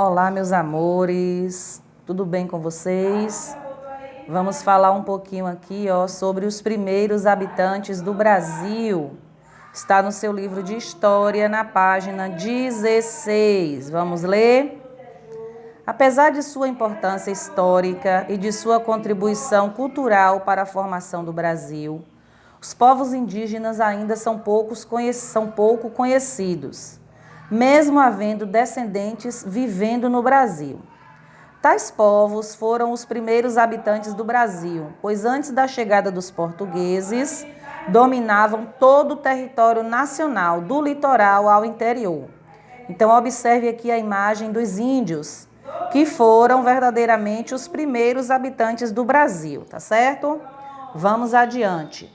Olá, meus amores, tudo bem com vocês? Vamos falar um pouquinho aqui, sobre os primeiros habitantes do Brasil. Está no seu livro de história, na página 16. Vamos ler? Apesar de sua importância histórica e de sua contribuição cultural para a formação do Brasil, os povos indígenas ainda são pouco conhecidos, mesmo havendo descendentes vivendo no Brasil. Tais povos foram os primeiros habitantes do Brasil, pois antes da chegada dos portugueses, dominavam todo o território nacional, do litoral ao interior. Então, observe aqui a imagem dos índios, que foram verdadeiramente os primeiros habitantes do Brasil, tá certo? Vamos adiante.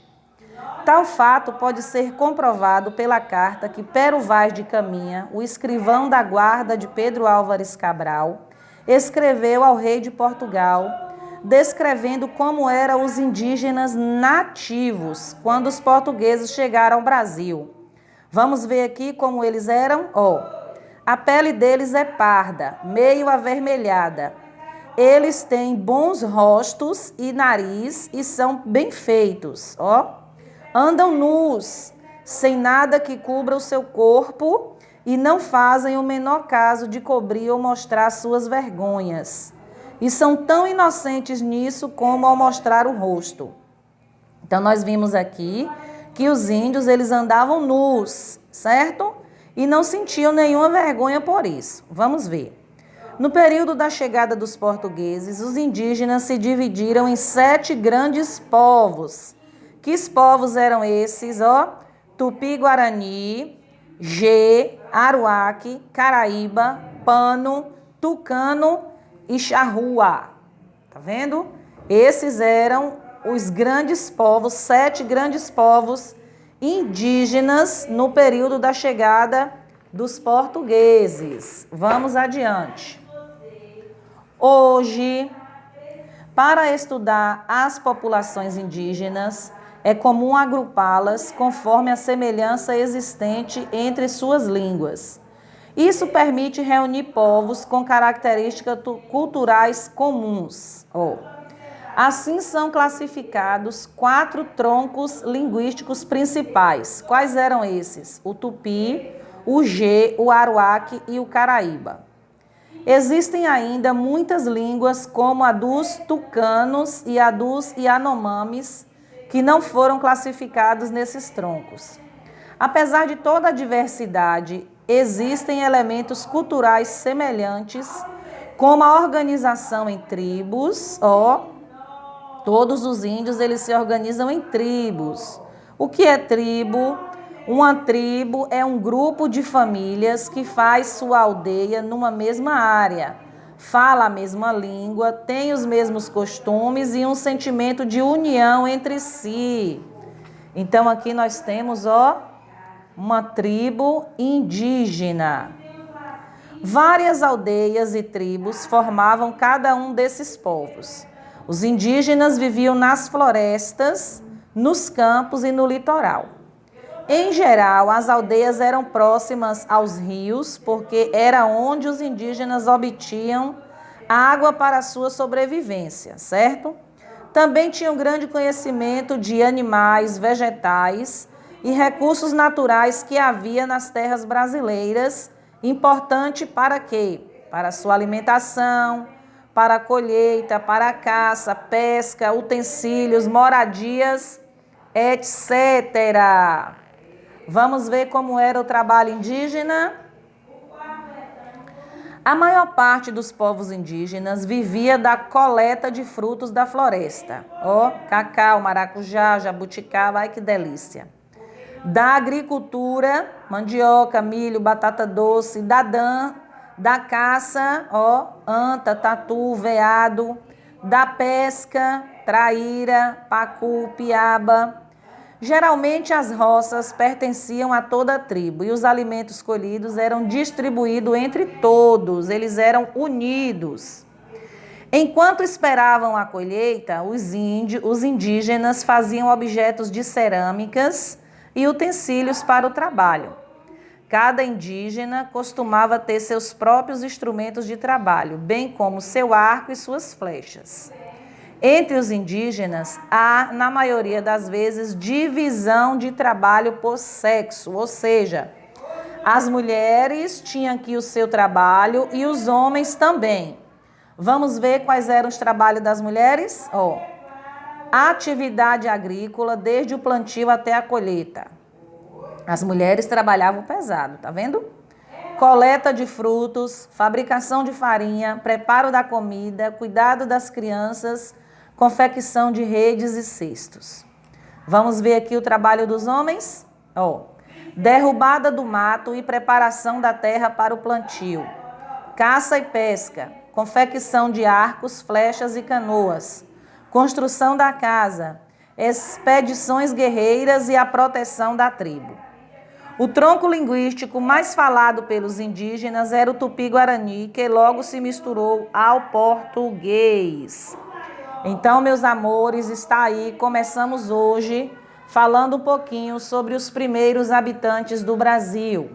Tal fato pode ser comprovado pela carta que Pero Vaz de Caminha, o escrivão da guarda de Pedro Álvares Cabral, escreveu ao rei de Portugal, descrevendo como eram os indígenas nativos quando os portugueses chegaram ao Brasil. Vamos ver aqui como eles eram? A pele deles é parda, meio avermelhada. Eles têm bons rostos e nariz e são bem feitos, Andam nus, sem nada que cubra o seu corpo e não fazem o menor caso de cobrir ou mostrar suas vergonhas. E são tão inocentes nisso como ao mostrar o rosto. Então, nós vimos aqui que os índios, eles andavam nus, certo? E não sentiam nenhuma vergonha por isso. Vamos ver. No período da chegada dos portugueses, os indígenas se dividiram em 7 grandes povos. Que povos eram esses? Tupi-Guarani, Gê, Aruaque, Caraíba, Pano, Tucano e Charrua. Tá vendo? Esses eram os grandes povos, 7 grandes povos indígenas no período da chegada dos portugueses. Vamos adiante. Hoje, para estudar as populações indígenas, é comum agrupá-las conforme a semelhança existente entre suas línguas. Isso permite reunir povos com características culturais comuns. Assim são classificados 4 troncos linguísticos principais. Quais eram esses? O Tupi, o Gê, o Aruaque e o Caraíba. Existem ainda muitas línguas, como a dos tucanos e a dos Yanomamis, que não foram classificados nesses troncos. Apesar de toda a diversidade, existem elementos culturais semelhantes, como a organização em tribos. Todos os índios, eles se organizam em tribos. O que é tribo? Uma tribo é um grupo de famílias que faz sua aldeia numa mesma área, fala a mesma língua, tem os mesmos costumes e um sentimento de união entre si. Então, aqui nós temos, uma tribo indígena. Várias aldeias e tribos formavam cada um desses povos. Os indígenas viviam nas florestas, nos campos e no litoral. Em geral, as aldeias eram próximas aos rios, porque era onde os indígenas obtinham água para a sua sobrevivência, certo? Também tinham grande conhecimento de animais, vegetais e recursos naturais que havia nas terras brasileiras, importante para quê? Para a sua alimentação, para a colheita, para a caça, pesca, utensílios, moradias, etc. Vamos ver como era o trabalho indígena? A maior parte dos povos indígenas vivia da coleta de frutos da floresta. Cacau, maracujá, jabuticaba, ai que delícia. Da agricultura, mandioca, milho, batata doce, da caça, anta, tatu, veado, da pesca, traíra, pacu, piaba. Geralmente as roças pertenciam a toda a tribo e os alimentos colhidos eram distribuídos entre todos, eles eram unidos. Enquanto esperavam a colheita, os indígenas faziam objetos de cerâmicas e utensílios para o trabalho. Cada indígena costumava ter seus próprios instrumentos de trabalho, bem como seu arco e suas flechas. Entre os indígenas, há, na maioria das vezes, divisão de trabalho por sexo, ou seja, as mulheres tinham aqui o seu trabalho e os homens também. Vamos ver quais eram os trabalhos das mulheres? Atividade agrícola, desde o plantio até a colheita. As mulheres trabalhavam pesado, tá vendo? Coleta de frutos, fabricação de farinha, preparo da comida, cuidado das crianças, confecção de redes e cestos. Vamos ver aqui o trabalho dos homens? Derrubada do mato e preparação da terra para o plantio. Caça e pesca, confecção de arcos, flechas e canoas. Construção da casa, expedições guerreiras e a proteção da tribo. O tronco linguístico mais falado pelos indígenas era o tupi-guarani, que logo se misturou ao português. Então, meus amores, está aí. Começamos hoje falando um pouquinho sobre os primeiros habitantes do Brasil.